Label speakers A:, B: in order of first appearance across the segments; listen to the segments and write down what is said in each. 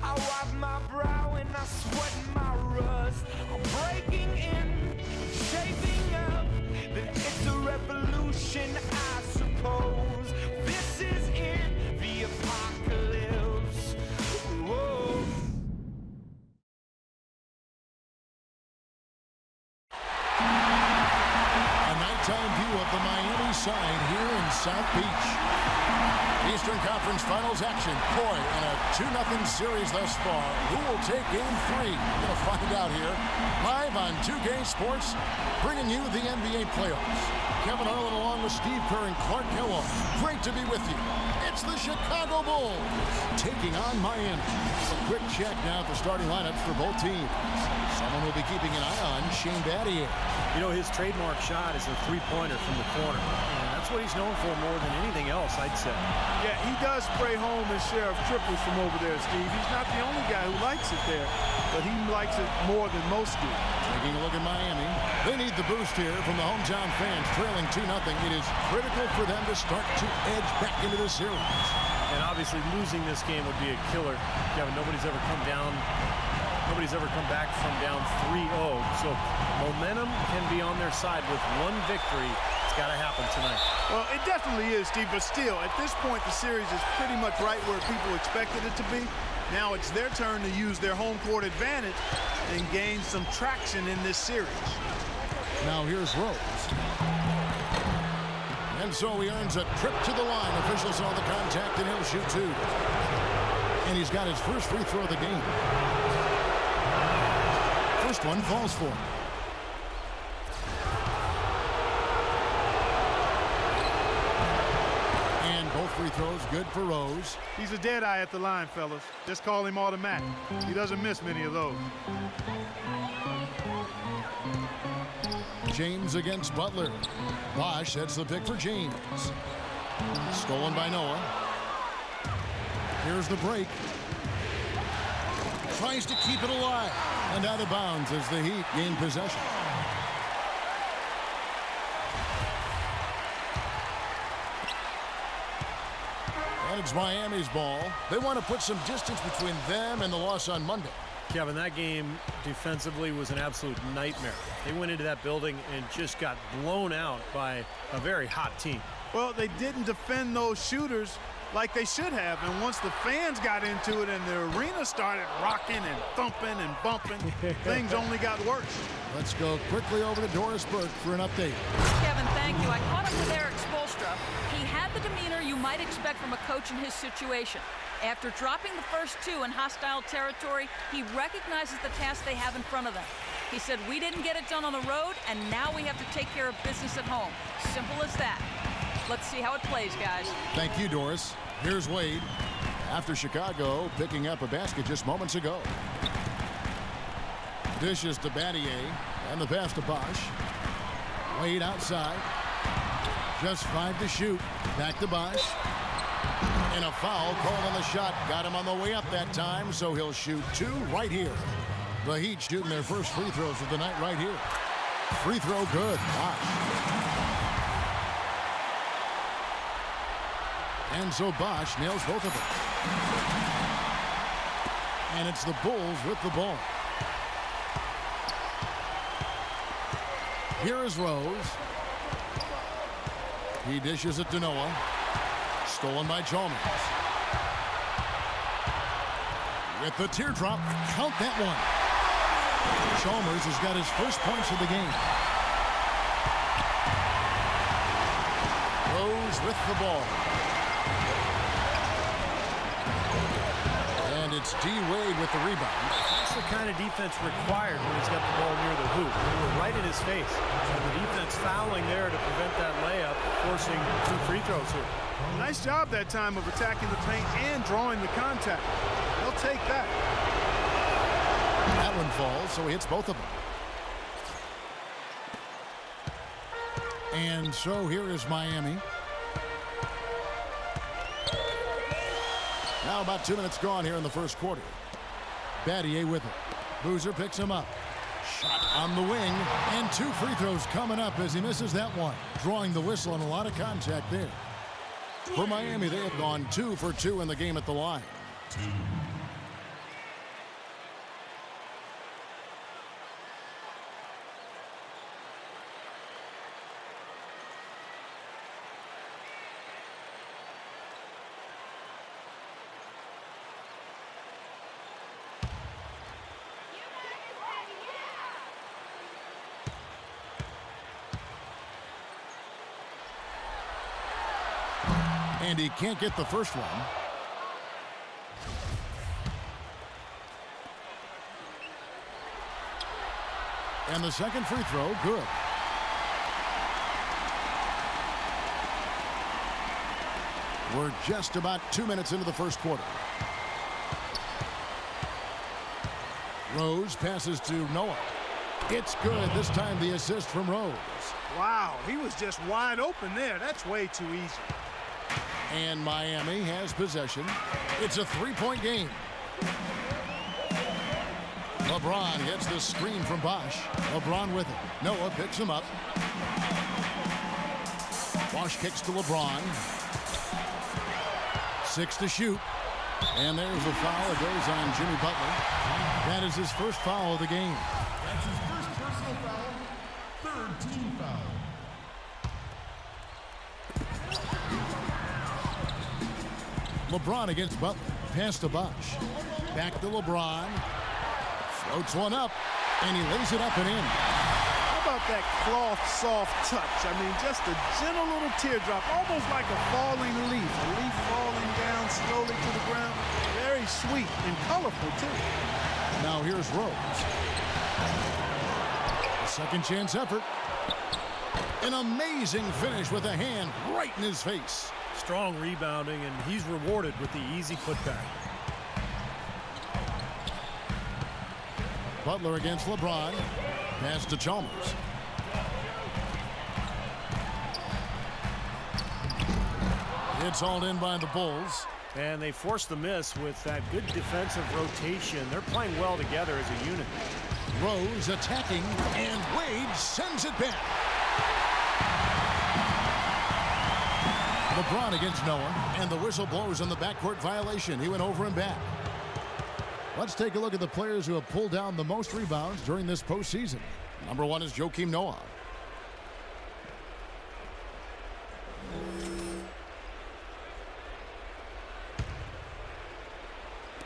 A: I wipe my brow and I sweat my rust. I'm breaking in, shaping up. Then it's a revolution, I suppose. This is in the apocalypse. Whoa.
B: A nighttime view of the Miami side here in South Beach. Eastern Conference Finals action. Boy, in a 2-0 series thus far. Who will take Game 3? We're going to find out here. Live on 2K Sports, bringing you the NBA playoffs. Kevin Harlan along with Steve Kerr and Clark Kellogg. Great to be with you. It's the Chicago Bulls taking on Miami. A quick check now at the starting lineups for both teams. Someone will be keeping an eye on Shane Battier.
C: You know, his trademark shot is a three-pointer from the corner. And that's what he's known for more than anything else, I'd say.
D: Yeah, he does spray home his share of triples from over there, Steve. He's not the only guy who likes it there, but he likes it more than most do.
B: Taking a look at Miami. They need the boost here from the hometown fans, trailing 2-0. It is critical for them to start to edge back into the series.
C: And obviously losing this game would be a killer. Kevin, nobody's ever come back from down 3-0. So momentum can be on their side with one victory. It's got to happen tonight.
D: Well, it definitely is, Steve, but still, at this point, the series is pretty much right where people expected it to be. Now it's their turn to use their home court advantage and gain some traction in this series.
B: Now here's Rose. And so he earns a trip to the line. Officials saw the contact, and he'll shoot two. And he's got his first free throw of the game. First one falls for him. And both free throws good for Rose.
D: He's a dead eye at the line, fellas. Just call him automatic. He doesn't miss many of those.
B: James against Butler. Bosch sets the pick for James. Stolen by Noah. Here's the break. Tries to keep it alive. And out of bounds as the Heat gain possession. And it's Miami's ball. They want to put some distance between them and the loss on Monday.
C: Kevin, that game defensively was an absolute nightmare. They went into that building and just got blown out by a very hot team.
D: Well, they didn't defend those shooters like they should have, and once the fans got into it and the arena started rocking and thumping and bumping, things only got worse.
B: Let's go quickly over to Doris Burke for an update.
E: Kevin, thank you. I caught up with Eric Spoelstra. He had the demeanor you might expect from a coach in his situation. After dropping the first two in hostile territory, he recognizes the task they have in front of them. He said, we didn't get it done on the road, and now we have to take care of business at home. Simple as that. Let's see how it plays, guys.
B: Thank you, Doris. Here's Wade. After Chicago picking up a basket just moments ago. Dishes to Battier, and the pass to Bosch. Wade outside. Just 5 to shoot. Back to Bosch. And a foul called on the shot. Got him on the way up that time, so he'll shoot 2 right here. The Heat shooting their first free throws of the night right here. Free throw good. Bosch. And so Bosch nails both of them. And it's the Bulls with the ball. Here is Rose. He dishes it to Noah. Stolen by Chalmers. With the teardrop, count that one. Chalmers has got his first points of the game. Rose with the ball. And it's D. Wade with the rebound.
C: That's the kind of defense required when he's got the ball near the hoop. They were right in his face. And the defense fouling there to prevent that layup, forcing 2 free throws here.
D: Nice job that time of attacking the paint and drawing the contact. They'll take that.
B: That one falls, so he hits both of them. And so here is Miami. Now about 2 minutes gone here in the first quarter. Battier with it. Boozer picks him up. Shot on the wing. And 2 free throws coming up as he misses that one. Drawing the whistle and a lot of contact there. For Miami, they have gone 2 for 2 in the game at the line. And he can't get the first one. And the second free throw, good. We're just about 2 minutes into the first quarter. Rose passes to Noah. It's good. This time the assist from Rose.
D: Wow, he was just wide open there. That's way too easy.
B: And Miami has possession. It's a three-point game. LeBron gets the screen from Bosch. LeBron with it. Noah picks him up. Bosch kicks to LeBron. 6 to shoot. And there's a foul. It goes on Jimmy Butler. That is his first foul of the game.
F: That's his first personal foul. Third team foul.
B: LeBron against Butler. Pass to Bosch. Back to LeBron. Floats one up. And he lays it up and in.
D: How about that cloth soft touch? I mean, just a gentle little teardrop, almost like a falling leaf. A leaf falling down slowly to the ground. Very sweet and colorful, too.
B: Now here's Rose. A second chance effort. An amazing finish with a hand right in his face.
C: Strong rebounding, and he's rewarded with the easy putback.
B: Butler against LeBron. Pass to Chalmers. It's hauled in by the Bulls.
C: And they forced the miss with that good defensive rotation. They're playing well together as a unit.
B: Rose attacking, and Wade sends it back. LeBron against Noah, and the whistle blows on the backcourt violation. He went over and back. Let's take a look at the players who have pulled down the most rebounds during this postseason. Number 1 is Joakim Noah.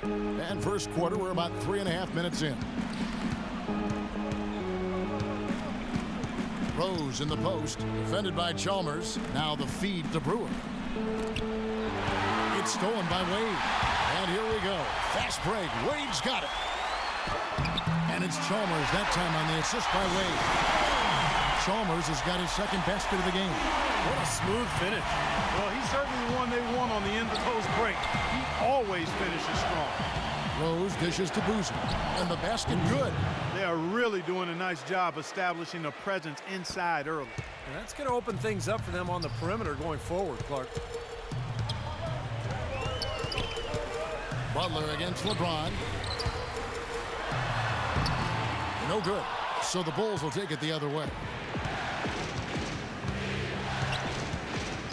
B: And first quarter, we're about 3.5 minutes in. Rose in the post, defended by Chalmers. Now the feed to Brewer. It's stolen by Wade. And here we go. Fast break. Wade's got it. And it's Chalmers that time on the assist by Wade. Chalmers has got his second basket of the game.
C: What a smooth finish.
D: Well, he's certainly the one they want on the end of those breaks. He always finishes strong.
B: Rose dishes to Boozer. And the basket good.
D: They are really doing a nice job establishing a presence inside early.
C: And that's going to open things up for them on the perimeter going forward, Clark.
B: Butler against LeBron. No good. So the Bulls will take it the other way.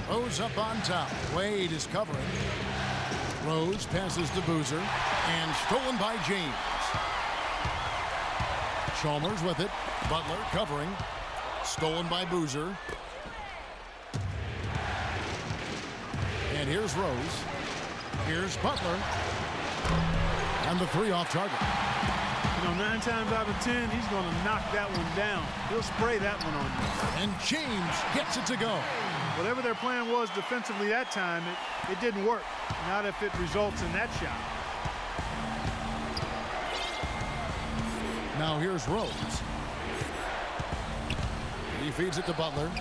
B: Rose up on top. Wade is covering. Rose passes to Boozer. And stolen by James. Chalmers with it. Butler covering. Stolen by Boozer. And here's Rose. Here's Butler. And the 3 off target.
D: You know, 9 times out of 10, he's going to knock that one down. He'll spray that one on you.
B: And James gets it to go.
D: Whatever their plan was defensively that time, it didn't work. Not if it results in that shot.
B: Now here's Rose. He feeds it to Butler.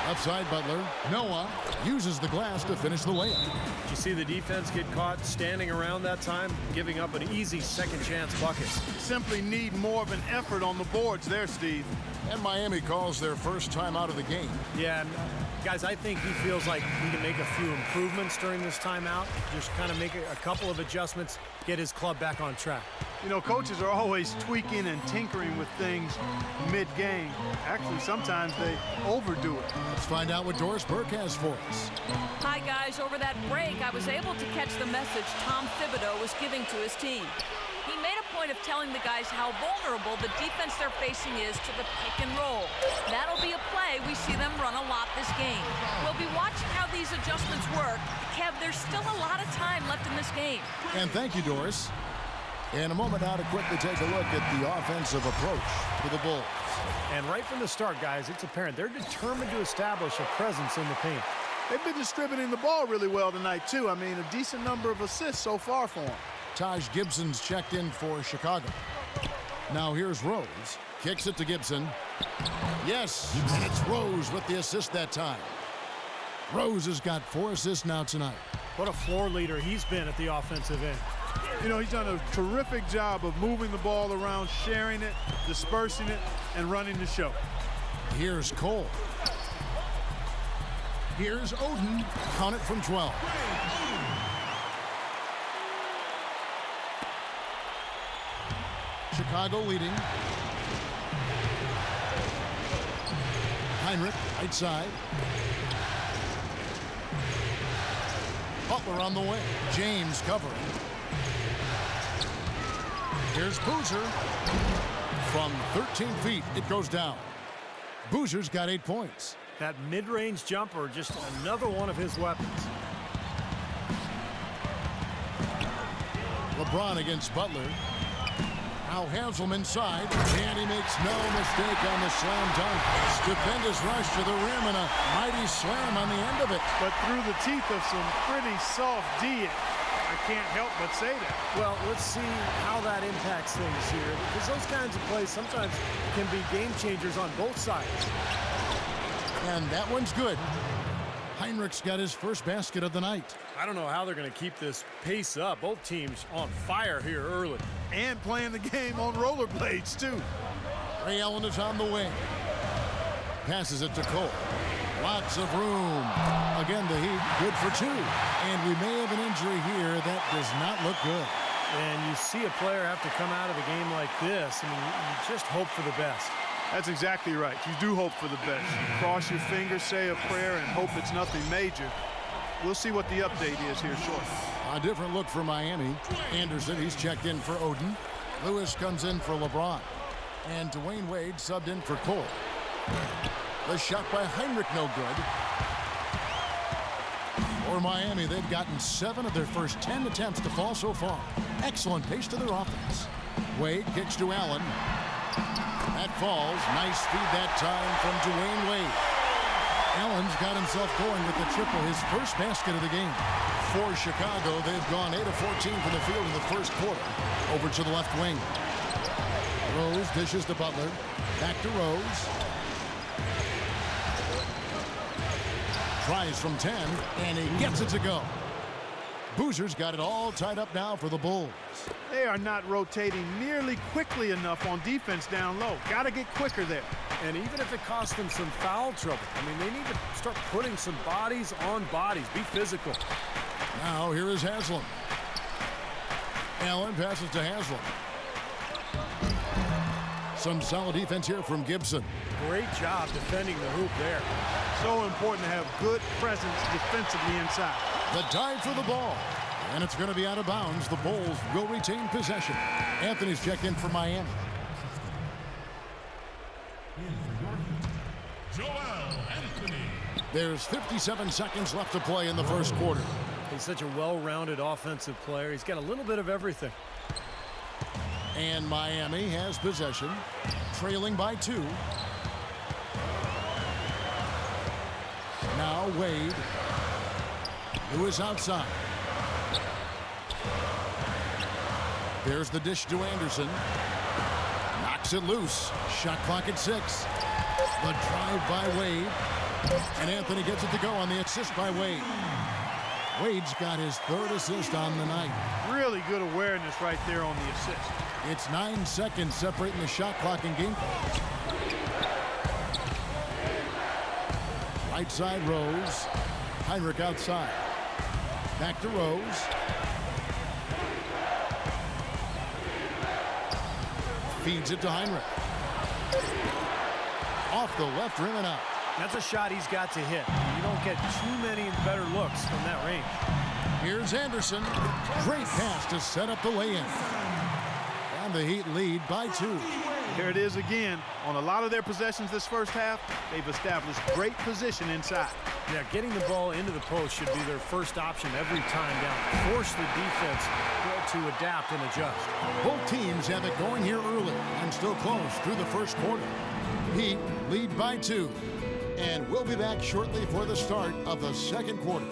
B: Upside Butler. Noah uses the glass to finish the layup.
C: Did you see the defense get caught standing around that time, giving up an easy second chance bucket?
D: Simply need more of an effort on the boards there, Steve.
B: And Miami calls their first time out of the game.
C: Yeah, and guys, I think he feels like he can make a few improvements during this timeout. Just kind of make a couple of adjustments, get his club back on track.
D: You know, coaches are always tweaking and tinkering with things mid-game. Actually, sometimes they overdo it.
B: Let's find out what Doris Burke has for us.
E: Hi, guys. Over that break, I was able to catch the message Tom Thibodeau was giving to his team. He made a point of telling the guys how vulnerable the defense they're facing is to the pick and roll. That'll be a play we see them run a lot this game. We'll be watching how these adjustments work. Kev, there's still a lot of time left in this game.
B: And thank you, Doris. In a moment now to quickly take a look at the offensive approach for the Bulls.
C: And right from the start, guys, it's apparent they're determined to establish a presence in the paint.
D: They've been distributing the ball really well tonight, too. I mean, a decent number of assists so far for them.
B: Taj Gibson's checked in for Chicago. Now here's Rose. Kicks it to Gibson. Yes, and it's Rose with the assist that time. Rose has got 4 assists now tonight.
C: What a floor leader he's been at the offensive end.
D: You know, he's done a terrific job of moving the ball around, sharing it, dispersing it, and running the show.
B: Here's Cole. Here's Oden. Count it from 12. Chicago leading. Heinrich, right side. Butler on the way. James covering. Here's Boozer. From 13 feet, it goes down. Boozer's got 8 points.
C: That mid-range jumper, just another one of his weapons.
B: LeBron against Butler. Now Hansel inside, and he makes no mistake on the slam dunk. Stupendous rush to the rim and a mighty slam on the end of it.
D: But through the teeth of some pretty soft D, I can't help but say that.
C: Well, let's see how that impacts things here, because those kinds of plays sometimes can be game changers on both sides.
B: And that one's good. Heinrich's got his first basket of the night.
C: I don't know how they're going to keep this pace up. Both teams on fire here early.
D: And playing the game on rollerblades, too.
B: Ray Allen is on the wing. Passes it to Cole. Lots of room. Again, the Heat good for 2. And we may have an injury here that does not look good.
C: And you see a player have to come out of a game like this. I mean, you just hope for the best.
D: That's exactly right. You do hope for the best. You cross your fingers, say a prayer, and hope it's nothing major. We'll see what the update is here shortly.
B: A different look for Miami. Anderson, he's checked in for Oden. Lewis comes in for LeBron. And Dwayne Wade subbed in for Cole. The shot by Heinrich, no good. For Miami, they've gotten 7 of their first 10 attempts to fall so far. Excellent pace to their offense. Wade kicks to Allen. That falls. Nice speed that time from Dwayne Wade. Allen's got himself going with the triple, his first basket of the game. For Chicago, they've gone 8 of 14 from the field in the first quarter. Over to the left wing. Rose dishes to Butler. Back to Rose. Tries from 10, and he gets it to go. Boozer's got it all tied up now for the Bulls.
D: They are not rotating nearly quickly enough on defense down low. Got to get quicker there.
C: And even if it costs them some foul trouble, I mean, they need to start putting some bodies on bodies. Be physical.
B: Now here is Haslam. Allen passes to Haslam. Some solid defense here from Gibson.
C: Great job defending the hoop there.
D: So important to have good presence defensively inside.
B: The dive for the ball. And it's going to be out of bounds. The Bulls will retain possession. Anthony's checked in for Miami.
F: Joel Anthony.
B: There's 57 seconds left to play in the first quarter.
C: He's such a well-rounded offensive player. He's got a little bit of everything.
B: And Miami has possession, trailing by 2. Now Wade. Lewis outside. There's the dish to Anderson. Knocks it loose. Shot clock at 6. The drive by Wade. And Anthony gets it to go on the assist by Wade. Wade's got his 3rd assist on the night.
D: Really good awareness right there on the assist.
B: It's 9 seconds separating the shot clock and game clock. Right side Rose. Heinrich outside. Back to Rose. Feeds it to Heinrich. Off the left rim and out.
C: That's a shot he's got to hit. You don't get too many better looks from that range.
B: Here's Anderson. Great pass to set up the lay-in. And the Heat lead by 2.
D: Here it is again. On a lot of their possessions this first half, they've established great position inside.
C: Yeah, getting the ball into the post should be their first option every time down. Force the defense to adapt and adjust.
B: Both teams have it going here early and still close through the first quarter. Heat lead by 2. And we'll be back shortly for the start of the second quarter.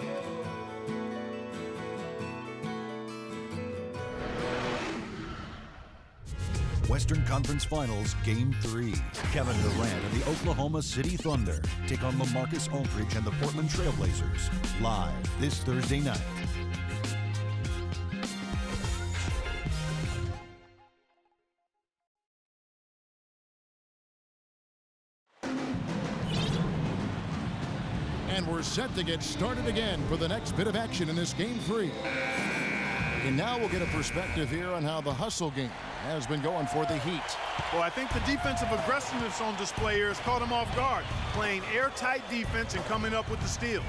G: Western Conference Finals, Game 3. Kevin Durant and the Oklahoma City Thunder take on LaMarcus Aldridge and the Portland Trail Blazers live this Thursday night.
B: And we're set to get started again for the next bit of action in this Game 3. And now we'll get a perspective here on how the hustle game has been going for the Heat.
D: Well, I think the defensive aggressiveness on display here has caught them off guard, playing airtight defense and coming up with the steals.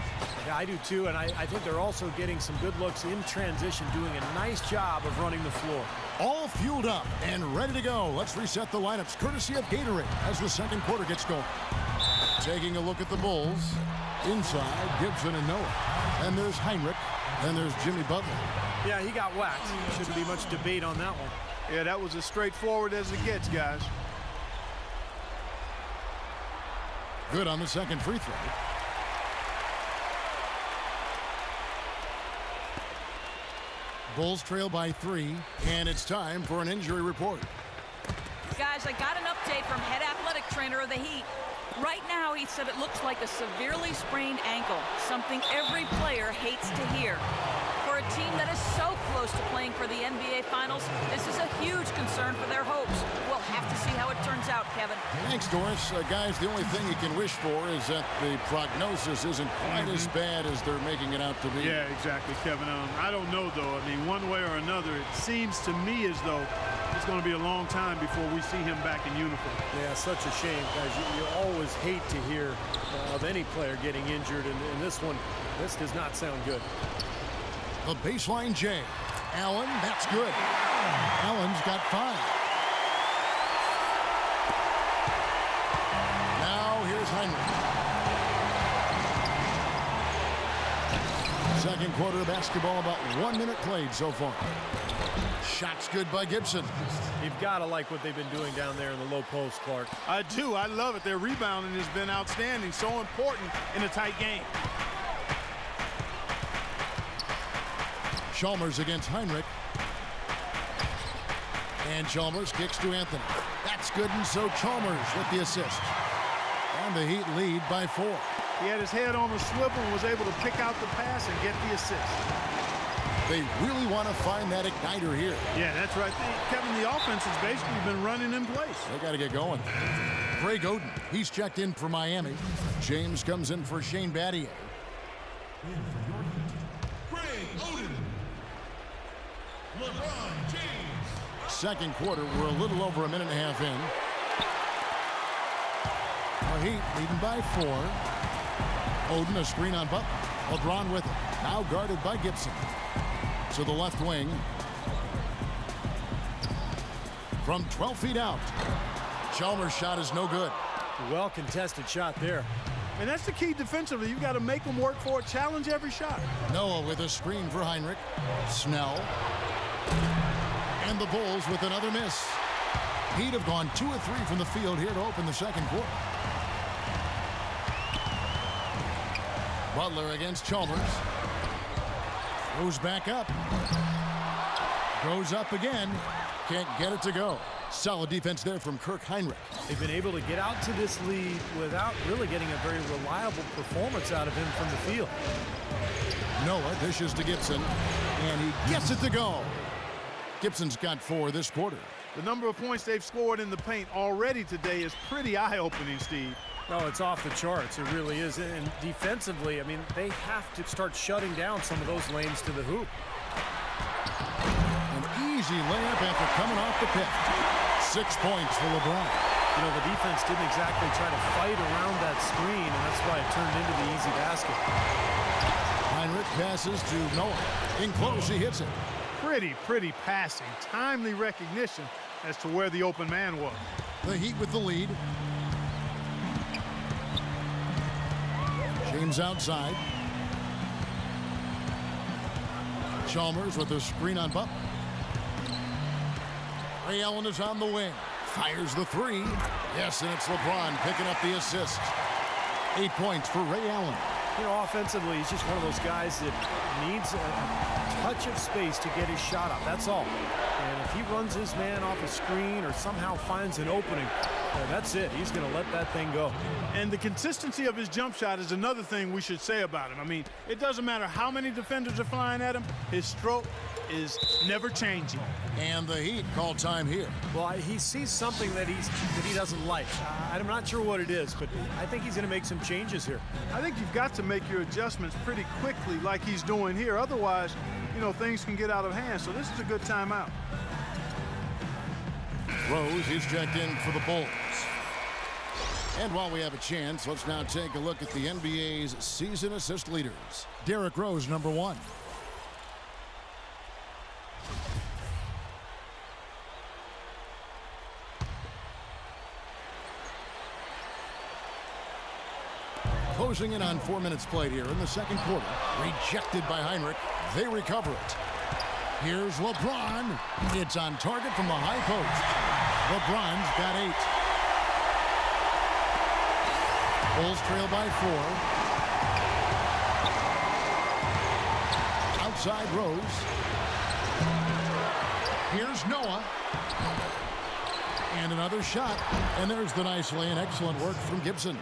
C: Yeah, I do too, and I think they're also getting some good looks in transition, doing a nice job of running the floor.
B: All fueled up and ready to go. Let's reset the lineups courtesy of Gatorade as the second quarter gets going. Taking a look at the Bulls. Inside, Gibson and Noah. And there's Heinrich. And there's Jimmy Butler.
C: Yeah, he got whacked. Shouldn't be much debate on that one.
D: Yeah, that was as straightforward as it gets, guys.
B: Good on the second free throw. Bulls trail by 3, and it's time for an injury report.
E: Guys, I got an update from head athletic trainer of the Heat. Right now, he said it looks like a severely sprained ankle, something every player hates to hear. For a team that is so close to playing for the NBA Finals, this is a huge concern for their hopes. We'll have to see how it turns out, Kevin.
B: Thanks, Doris. Guys, the only thing you can wish for is that the prognosis isn't quite as bad as they're making it out to be.
D: Yeah, exactly, Kevin. I don't know, though. I mean, one way or another, it seems to me as though it's going to be a long time before we see him back in uniform.
C: Yeah, such a shame, guys. You always hate to hear of any player getting injured, and this one, this does not sound good.
B: The baseline J. Allen, that's good. Allen's got 5. Now here's Heinrich. Second quarter of basketball, about 1 minute played so far. Shots good by Gibson.
C: You've got to like what they've been doing down there in the low post, Clark.
D: I do. I love it. Their rebounding has been outstanding. So important in a tight game.
B: Chalmers against Heinrich. And Chalmers kicks to Anthony. That's good, and so Chalmers with the assist. And the Heat lead by 4.
D: He had his head on a swivel and was able to pick out the pass and get the assist.
B: They really want to find that igniter here.
D: Yeah, that's right. Kevin, the offense has basically been running in place.
B: They got to get going. Greg Oden, he's checked in for Miami. James comes in for Shane Battier.
F: Greg Oden. LeBron James.
B: Second quarter, we're a little over a minute and a half in. The Heat leading by 4. Oden, a screen on Butler. LeBron with it. Now guarded by Gibson. To the left wing. From 12 feet out. Chalmers' shot is no good.
C: Well contested shot there.
D: And that's the key defensively. You've got to make them work for it, challenge every shot.
B: Noah with a screen for Heinrich. Snell. And the Bulls with another miss. Heat have gone 2 of 3 from the field here to open the second quarter. Butler against Chalmers. Goes back up. Goes up again. Can't get it to go. Solid defense there from Kirk Heinrich.
C: They've been able to get out to this lead without really getting a very reliable performance out of him from the field.
B: Noah dishes to Gibson, and he gets it to go. Gibson's got 4 this quarter.
D: The number of points they've scored in the paint already today is pretty eye-opening, Steve.
C: Oh, it's off the charts. It really is. And defensively, I mean, they have to start shutting down some of those lanes to the hoop.
B: An easy layup after coming off the pick. 6 points for LeBron.
C: You know, the defense didn't exactly try to fight around that screen, and that's why it turned into the easy basket.
B: Heinrich passes to Noah. In close, he hits it.
D: Pretty passing. Timely recognition as to where the open man was.
B: The Heat with the lead. James outside. Chalmers with the screen on Butler. Ray Allen is on the wing. Fires the three. Yes, and it's LeBron picking up the assist. 8 points for Ray Allen.
C: You know, offensively, he's just one of those guys that needs a touch of space to get his shot up. That's all. And if he runs his man off a screen or somehow finds an opening, that's it. He's going to let that thing go.
D: And the consistency of his jump shot is another thing we should say about him. I mean, it doesn't matter how many defenders are flying at him. His stroke is never changing.
B: And the Heat call time here.
C: Well, he sees something that he doesn't like. I'm not sure what it is, but I think he's going to make some changes here.
D: I think you've got to make your adjustments pretty quickly like he's doing here. Otherwise, you know, things can get out of hand. So this is a good timeout.
B: Rose, he's checked in for the Bulls. And while we have a chance, let's now take a look at the NBA's season assist leaders. Derrick Rose, number 1. Closing in on 4 minutes played here in the second quarter. Rejected by Heinrich. They recover it. Here's LeBron. It's on target from the high post. LeBron's got 8. Bulls trail by 4. Outside Rose. Here's Noah. And another shot. And there's the nice lay and excellent work from Gibson.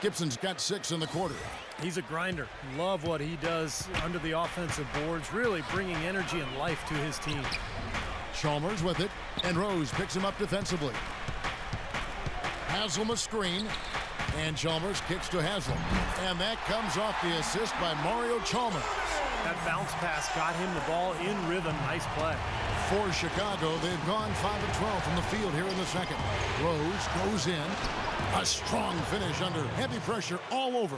B: Gibson's got 6 in the quarter.
C: He's a grinder. Love what he does under the offensive boards, really bringing energy and life to his team.
B: Chalmers with it, and Rose picks him up defensively. Haslam a screen, and Chalmers kicks to Haslam. And that comes off the assist by Mario Chalmers.
C: That bounce pass got him the ball in rhythm. Nice play.
B: For Chicago, they've gone 5 of 12 from the field here in the second. Rose goes in. A strong finish under heavy pressure all over.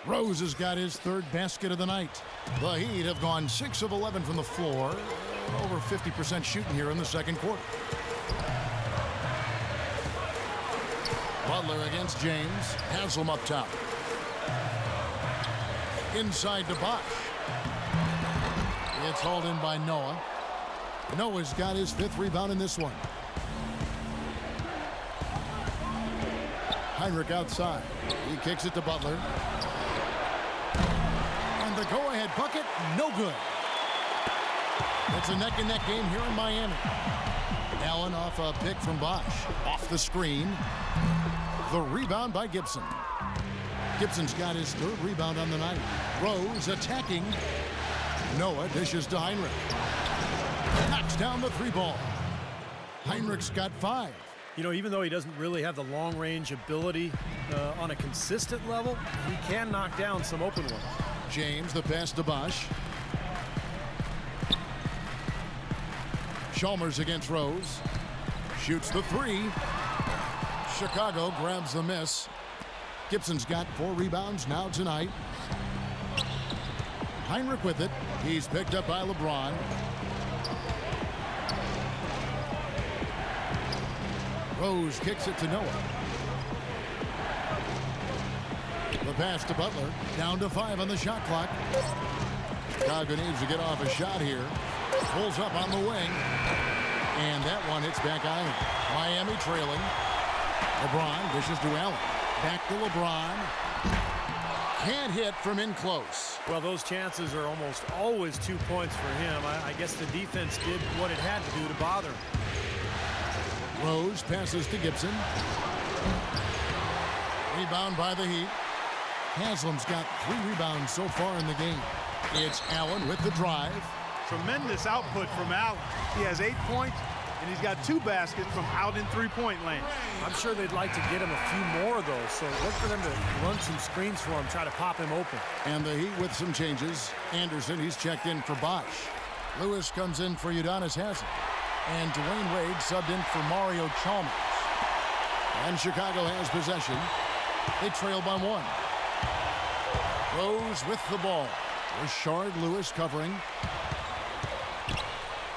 B: Rose has got his 3rd basket of the night. The Heat have gone 6 of 11 from the floor. Over 50% shooting here in the second quarter. Butler against James. Haslam up top. Inside to Bosch. It's hauled in by Noah. Noah's got his 5th rebound in this one. Heinrich outside. He kicks it to Butler. And the go-ahead bucket, no good. It's a neck-and-neck game here in Miami. Allen off a pick from Bosch. Off the screen. The rebound by Gibson. Gibson's got his 3rd rebound on the night. Rose attacking. Noah dishes to Heinrich. Knocks down the 3-ball. Heinrich's got 5.
C: You know, even though he doesn't really have the long-range ability on a consistent level, he can knock down some open ones.
B: James, the pass to Bosch. Chalmers against Rose. Shoots the 3. Chicago grabs the miss. Gibson's got 4 rebounds now tonight. Heinrich with it. He's picked up by LeBron. Rose kicks it to Noah. The pass to Butler. Down to 5 on the shot clock. Chicago needs to get off a shot here. Pulls up on the wing. And that one hits back iron. Miami trailing. LeBron dishes to Allen. Back to LeBron. Can't hit from in close.
C: Well, those chances are almost always 2 points for him. I guess the defense did what it had to do to bother him.
B: Rose passes to Gibson. Rebound by the Heat. Haslam's got 3 rebounds so far in the game. It's Allen with the drive.
D: Tremendous output from Allen. He has 8 points, and he's got 2 baskets from out in 3-point land.
C: I'm sure they'd like to get him a few more of those, so look for them to run some screens for him, try to pop him open.
B: And the Heat with some changes. Anderson, he's checked in for Bosch. Lewis comes in for Udonis Haslam. And Dwayne Wade subbed in for Mario Chalmers. And Chicago has possession. They trail by 1. Rose with the ball. Rashard Lewis covering.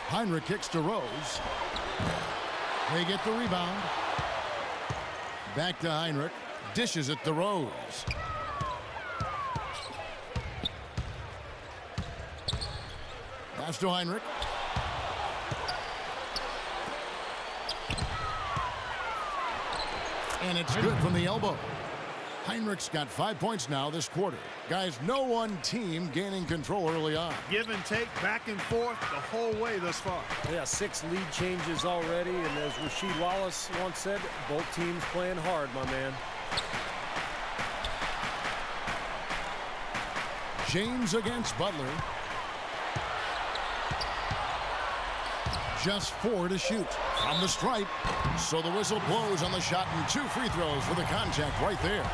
B: Heinrich kicks to Rose. They get the rebound. Back to Heinrich. Dishes it to Rose. Pass to Heinrich. And it's good from the elbow. Heinrich's got 5 points now this quarter. Guys, no one team gaining control early on.
D: Give and take, back and forth the whole way thus far.
C: Yeah, 6 lead changes already, and as Rasheed Wallace once said, both teams playing hard, my man.
B: James against Butler. Just 4 to shoot from the stripe. So the whistle blows on the shot and 2 free throws for the contact right there.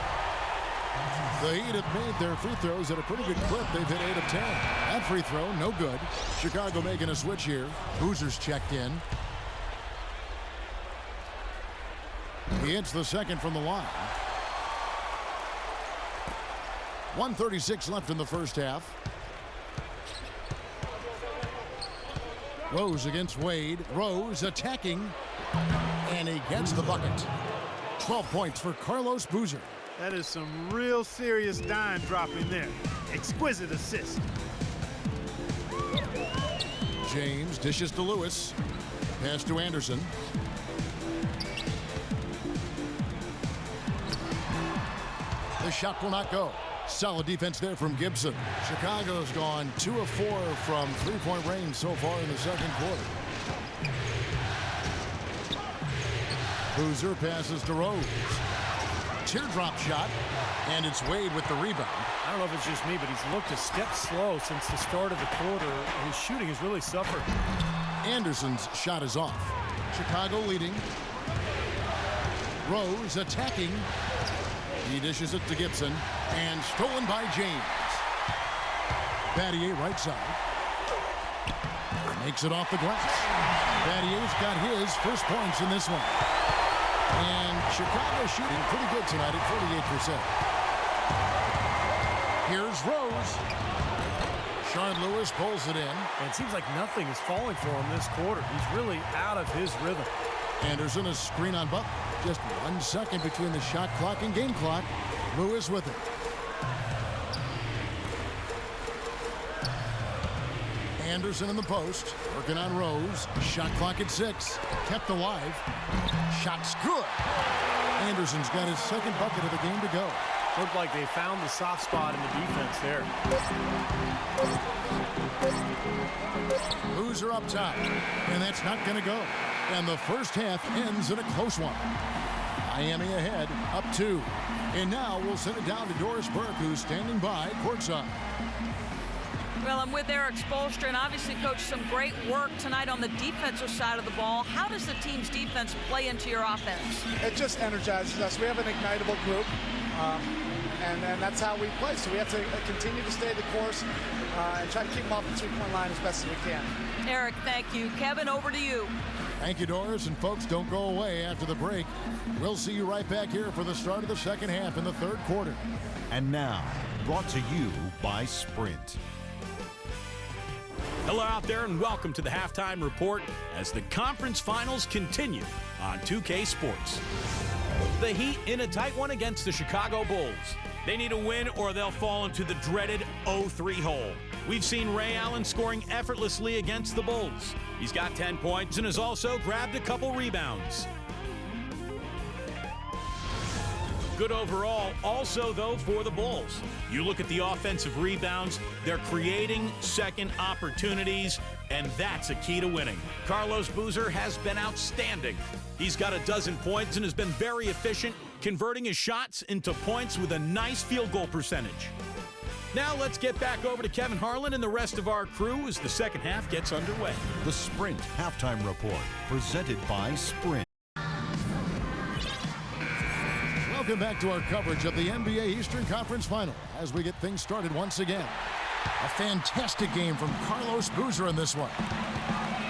B: The Heat have made their free throws at a pretty good clip. They've hit 8 of 10. That free throw, no good. Chicago making a switch here. Boozer's checked in. He hits the second from the line. 1:36 left in the first half. Rose against Wade. Rose attacking. And he gets the bucket. 12 points for Carlos Boozer.
D: That is some real serious dime dropping there. Exquisite assist.
B: James dishes to Lewis. Pass to Anderson. The shot will not go. Solid defense there from Gibson. Chicago's gone 2 of 4 from three-point range so far in the second quarter. Boozer passes to Rose. Teardrop shot, and it's Wade with the rebound.
C: I don't know if it's just me, but he's looked a step slow since the start of the quarter. His shooting has really suffered.
B: Anderson's shot is off. Chicago leading. Rose attacking. He dishes it to Gibson, and stolen by James. Battier right side. Makes it off the glass. Battier's got his first points in this one. And Chicago shooting pretty good tonight at 48%. Here's Rose. Shard Lewis pulls it in.
C: And it seems like nothing is falling for him this quarter. He's really out of his rhythm.
B: Anderson a screen on Butler. Just 1 second between the shot clock and game clock. Lewis with it. Anderson in the post. Working on Rose. Shot clock at 6. Kept alive. Shot's good. Anderson's got his second bucket of the game to go.
C: Looked like they found the soft spot in the defense there.
B: Boozer up top. And that's not going to go. And the first half ends in a close one. Miami ahead, up 2. And now we'll send it down to Doris Burke, who's standing by courtside.
E: Well, I'm with Eric Spoelstra, and obviously, Coach, some great work tonight on the defensive side of the ball. How does the team's defense play into your offense?
H: It just energizes us. We have an ignitable group, and that's how we play. So we have to continue to stay the course and try to keep them off the three-point line as best as we can.
E: Eric, thank you. Kevin, over to you.
B: Thank you, Doris. And folks, don't go away after the break. We'll see you right back here for the start of the second half in the third quarter.
G: And now, brought to you by Sprint.
I: Hello out there and welcome to the halftime report as the conference finals continue on 2K Sports. The Heat in a tight one against the Chicago Bulls. They need a win or they'll fall into the dreaded 0-3 hole. We've seen Ray Allen scoring effortlessly against the Bulls. He's got 10 points and has also grabbed a couple rebounds. Good overall also, though, for the Bulls. You look at the offensive rebounds, they're creating second opportunities, and that's a key to winning. Carlos Boozer has been outstanding. He's got 12 points and has been very efficient, converting his shots into points with a nice field goal percentage. Now let's get back over to Kevin Harlan and the rest of our crew as the second half gets underway.
G: The Sprint Halftime Report, presented by Sprint.
B: Welcome back to our coverage of the NBA Eastern Conference Final as we get things started once again. A fantastic game from Carlos Boozer in this one.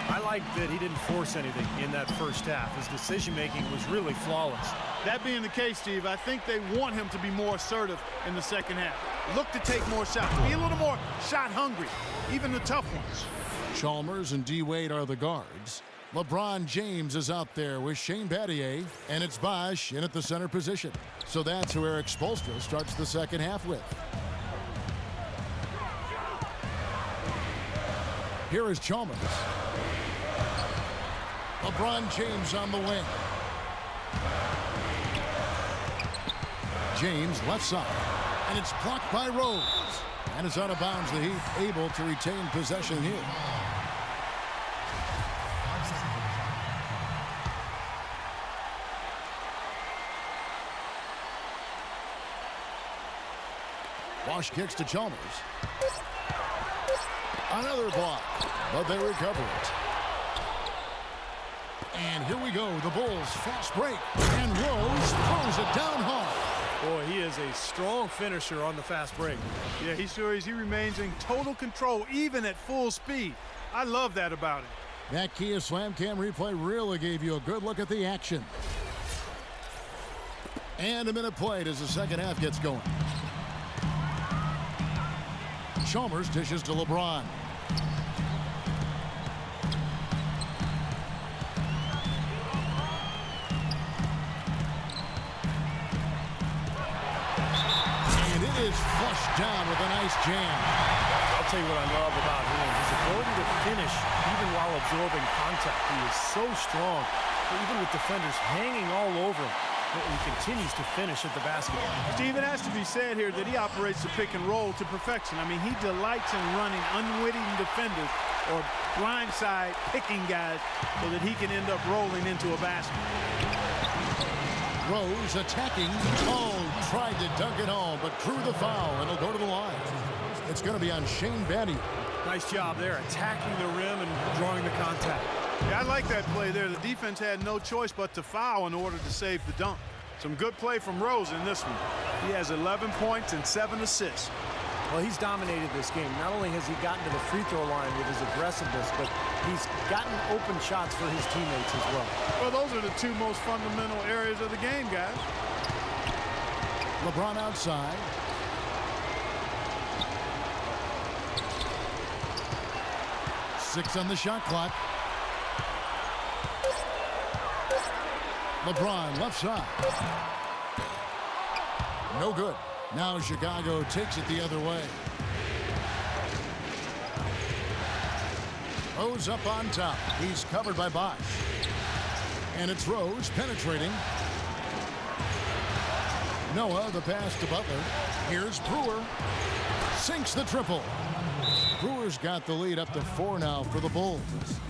C: I like that he didn't force anything in that first half. His decision-making was really flawless.
D: That being the case, Steve, I think they want him to be more assertive in the second half. Look to take more shots. Be a little more shot hungry, even the tough ones.
B: Chalmers and D. Wade are the guards. LeBron James is out there with Shane Battier, and it's Bosch in at the center position. So that's who Eric Spoelstra starts the second half with. Here is Chalmers. LeBron James on the wing. James left side, and it's blocked by Rose. And it's out of bounds. The Heat able to retain possession here. Bosch kicks to Chalmers. Another block, but they recover it. And here we go. The Bulls fast break, and Rose throws it down hard.
C: Boy, he is a strong finisher on the fast break.
D: Yeah, he sure is. He remains in total control, even at full speed. I love that about him.
B: That Kia Slam Cam replay really gave you a good look at the action. And a minute played as the second half gets going. Chalmers dishes to LeBron. Is flushed down with a nice jam.
C: I'll tell you what I love about him, his ability to finish even while absorbing contact. He is so strong, even with defenders hanging all over him, he continues to finish at the basket.
D: Steve, it has to be said here that he operates the pick and roll to perfection. I mean, he delights in running unwitting defenders or blindside picking guys so that he can end up rolling into a basket.
B: Rose attacking. Oh, tried to dunk it home, but drew the foul, and he'll go to the line. It's going to be on Shane Battier.
C: Nice job there, attacking the rim and drawing the contact.
D: Yeah, I like that play there. The defense had no choice but to foul in order to save the dunk. Some good play from Rose in this one. He has 11 points and 7 assists.
C: Well, he's dominated this game. Not only has he gotten to the free throw line with his aggressiveness, but he's gotten open shots for his teammates as well.
D: Well, those are the two most fundamental areas of the game, guys.
B: LeBron outside. Six on the shot clock. LeBron left side. No good. Now Chicago takes it the other way. Rose up on top. He's covered by Bosch. And it's Rose penetrating. Noah, the pass to Butler. Here's Brewer. Sinks the triple. Brewer's got the lead up to 4 now for the Bulls.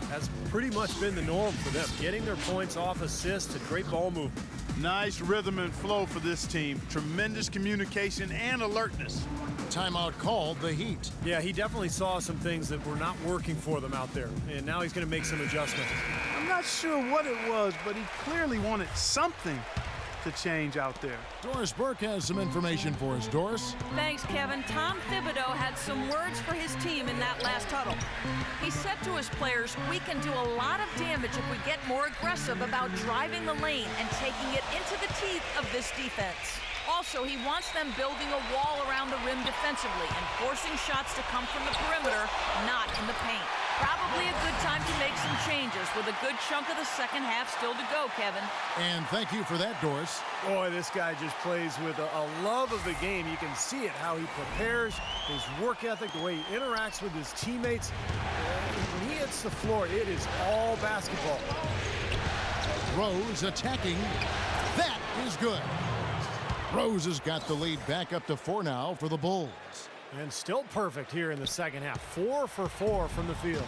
C: That's pretty much been the norm for them. Getting their points off assists and great ball movement.
D: Nice rhythm and flow for this team. Tremendous communication and alertness.
B: Timeout called, the Heat.
C: Yeah, he definitely saw some things that were not working for them out there, and now he's going to make some adjustments.
D: I'm not sure what it was, but he clearly wanted something to change out there.
B: Doris Burke has some information for us. Doris?
E: Thanks, Kevin. Tom Thibodeau had some words for his team in that last huddle. He said to his players, "We can do a lot of damage if we get more aggressive about driving the lane and taking it into the teeth of this defense." Also, he wants them building a wall around the rim defensively and forcing shots to come from the perimeter, not in the paint. Probably a good time to make some changes with a good chunk of the second half still to go, Kevin.
B: And thank you for that, Doris.
C: Boy, this guy just plays with a love of the game. You can see it, how he prepares, his work ethic, the way he interacts with his teammates. When he hits the floor, it is all basketball.
B: Rose attacking. That is good. Rose has got the lead back up to 4 now for the Bulls.
C: And still perfect here in the second half. 4 for 4 from the field.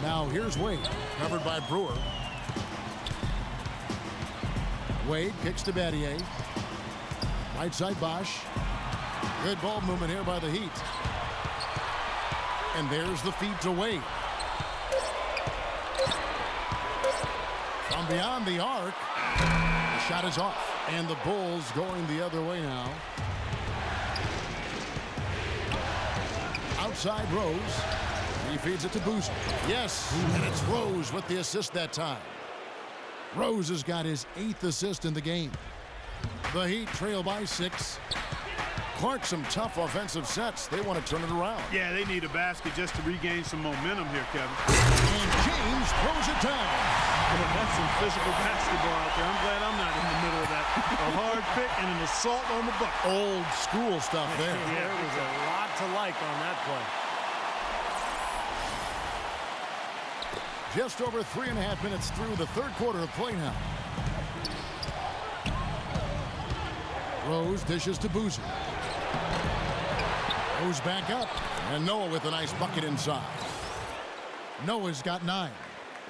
B: Now here's Wade, covered by Brewer. Wade kicks to Battier. Right side Bosch. Good ball movement here by the Heat. And there's the feed to Wade. From beyond the arc, the shot is off. And the Bulls going the other way now. Outside Rose. He feeds it to Boozer. Yes, and it's Rose with the assist that time. Rose has got his 8th assist in the game. The Heat trail by 6. Clark, some tough offensive sets. They want to turn it around.
D: Yeah, they need a basket just to regain some momentum here, Kevin.
B: And James throws it down.
D: Well, that's some physical basketball out there. I'm glad I'm not in the middle of that. A hard pick and an assault on the bucket.
B: Old school stuff there.
C: Yeah, there was a lot to like on that play.
B: Just over 3.5 minutes through the third quarter of play now. Rose dishes to Boozer. Rose back up. And Noah with a nice bucket inside. Noah's got 9.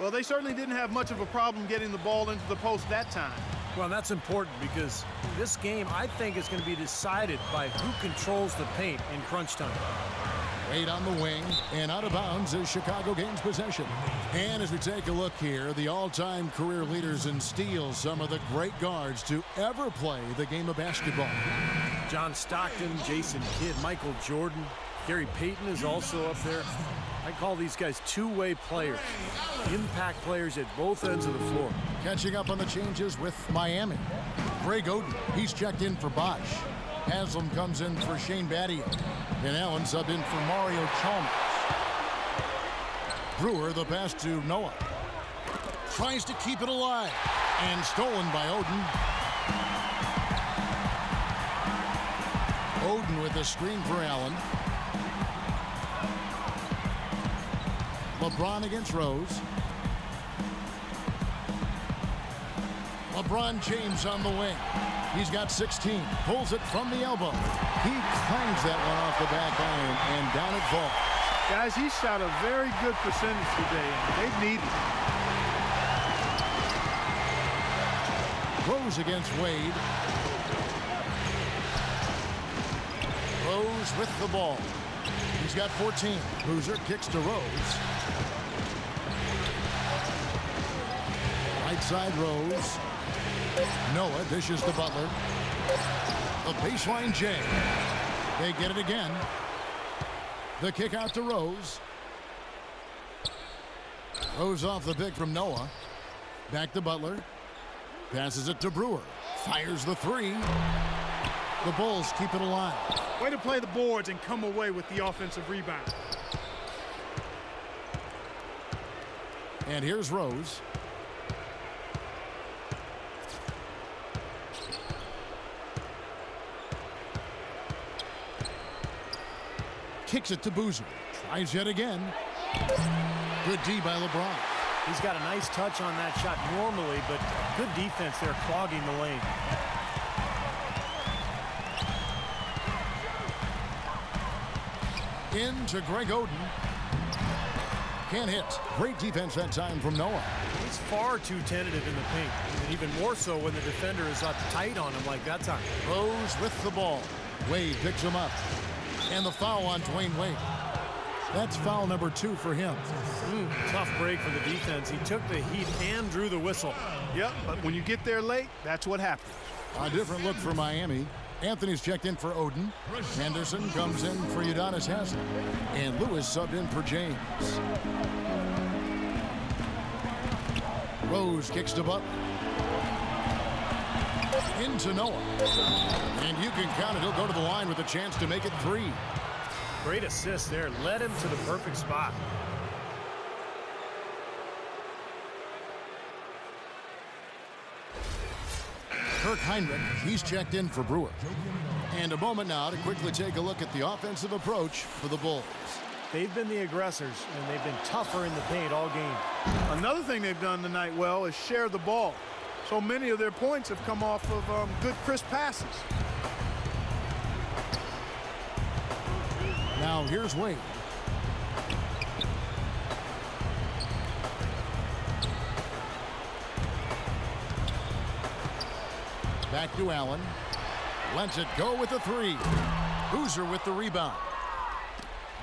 D: Well, they certainly didn't have much of a problem getting the ball into the post that time.
C: Well, that's important because this game, I think, is going to be decided by who controls the paint in crunch time.
B: Wade on the wing, and out of bounds as Chicago gains possession. And as we take a look here, the all-time career leaders in steals, some of the great guards to ever play the game of basketball.
C: John Stockton, Jason Kidd, Michael Jordan, Gary Payton is also up there. I call these guys two-way players, impact players at both ends of the floor.
B: Catching up on the changes with Miami. Greg Oden, he's checked in for Bosch. Haslam comes in for Shane Battier. And Allen subbed in for Mario Chalmers. Brewer, the pass to Noah. Tries to keep it alive. And stolen by Oden. Oden with a screen for Allen. LeBron against Rose. LeBron James on the wing. He's got 16. Pulls it from the elbow. He clangs that one off the back iron and down it falls.
D: Guys, he shot a very good percentage today, and they need it.
B: Rose against Wade. Rose with the ball. He's got 14. Boozer kicks to Rose. Right side Rose. Noah dishes to Butler. The baseline J. They get it again. The kick out to Rose. Rose off the pick from Noah. Back to Butler. Passes it to Brewer. Fires the 3. The Bulls keep it alive.
D: Way to play the boards and come away with the offensive rebound.
B: And here's Rose. Kicks it to Boozer. Tries yet again. Good D by LeBron.
C: He's got a nice touch on that shot normally, but good defense there clogging the lane.
B: Into Greg Oden. Can't hit. Great defense that time from Noah.
C: He's far too tentative in the paint, and even more so when the defender is up tight on him like that time.
B: Rose with the ball. Wade picks him up. And the foul on Dwayne Wade. That's foul number 2 for him.
C: Tough break for the defense. He took the heat and drew the whistle.
D: Yep, but when you get there late, that's what happens.
B: A different look for Miami. Anthony's checked in for Oden. Henderson comes in for Udonis Haslem. And Lewis subbed in for James. Rose kicks to Butler. Into Noah. And you can count it. He'll go to the line with a chance to make it 3.
C: Great assist there. Led him to the perfect spot.
B: Kirk Heinrich, he's checked in for Brewer. And a moment now to quickly take a look at the offensive approach for the Bulls.
C: They've been the aggressors, and they've been tougher in the paint all game.
D: Another thing they've done tonight well is share the ball. So many of their points have come off of good, crisp passes.
B: Now here's Wade. Back to Allen. Lets it go with the 3. Boozer with the rebound.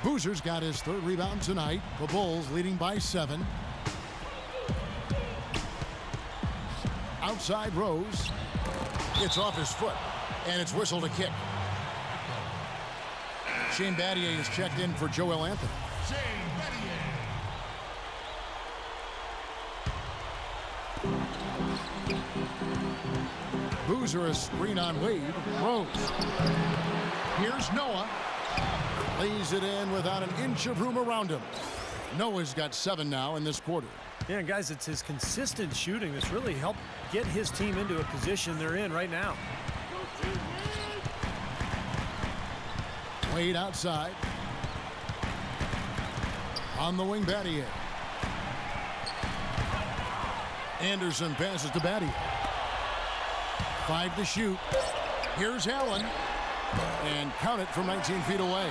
B: Boozer's got his 3rd rebound tonight. The Bulls leading by 7. Outside Rose. It's off his foot, and it's whistled a kick. Shane Battier is checked in for Joel Anthony.
F: Shane Battier.
B: Boozer a screen on Wade. Rose. Here's Noah. Lays it in without an inch of room around him. Noah's got 7 now in this quarter.
C: Yeah, guys, it's his consistent shooting that's really helped get his team into a position they're in right now.
B: Wade outside. On the wing, Battier. Anderson passes to Battier. 5 to shoot. Here's Allen. And count it from 19 feet away.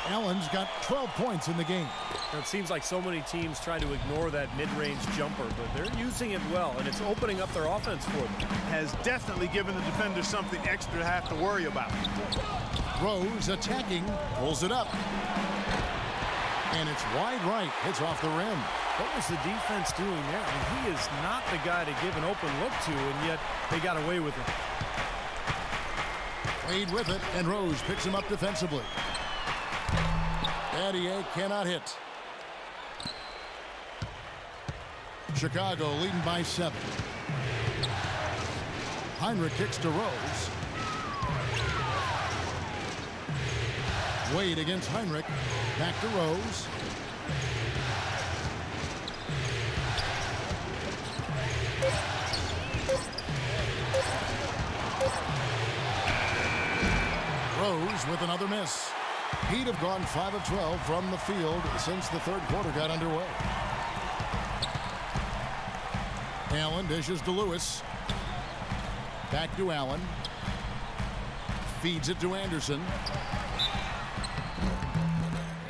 B: Allen's got 12 points in the game.
C: It seems like so many teams try to ignore that mid-range jumper, but they're using it well, and it's opening up their offense for them.
D: Has definitely given the defender something extra to have to worry about.
B: Rose attacking, pulls it up. And it's wide right, hits off the rim.
C: What was the defense doing there? I mean, he is not the guy to give an open look to, and yet they got away with it.
B: Wade with it, and Rose picks him up defensively. Battier cannot hit. Chicago leading by 7. Heinrich kicks to Rose. Wade against Heinrich. Back to Rose. Rose with another miss. He'd have gone 5 of 12 from the field since the third quarter got underway. Allen dishes to Lewis. Back to Allen. Feeds it to Anderson.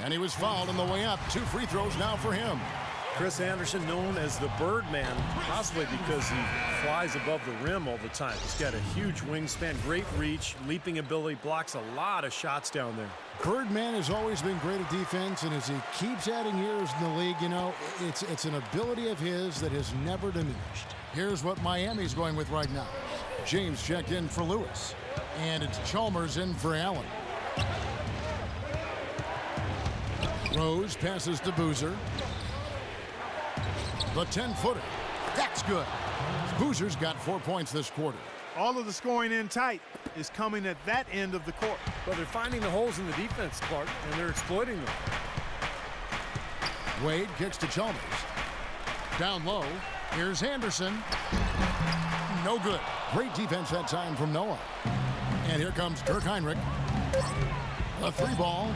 B: And he was fouled on the way up. 2 free throws now for him.
C: Chris Anderson, known as the Birdman, possibly because he flies above the rim all the time. He's got a huge wingspan, great reach, leaping ability, blocks a lot of shots down there.
B: Birdman has always been great at defense, and as he keeps adding years in the league, you know, it's an ability of his that has never diminished. Here's what Miami's going with right now. James checked in for Lewis, and it's Chalmers in for Allen. Rose passes to Boozer. The 10-footer. That's good. Boozer's got 4 points this quarter.
D: All of the scoring in tight is coming at that end of the court.
C: But they're finding the holes in the defense, Clark, and they're exploiting them.
B: Wade kicks to Chalmers. Down low. Here's Anderson. No good. Great defense that time from Noah. And here comes Dirk Heinrich. A 3-ball.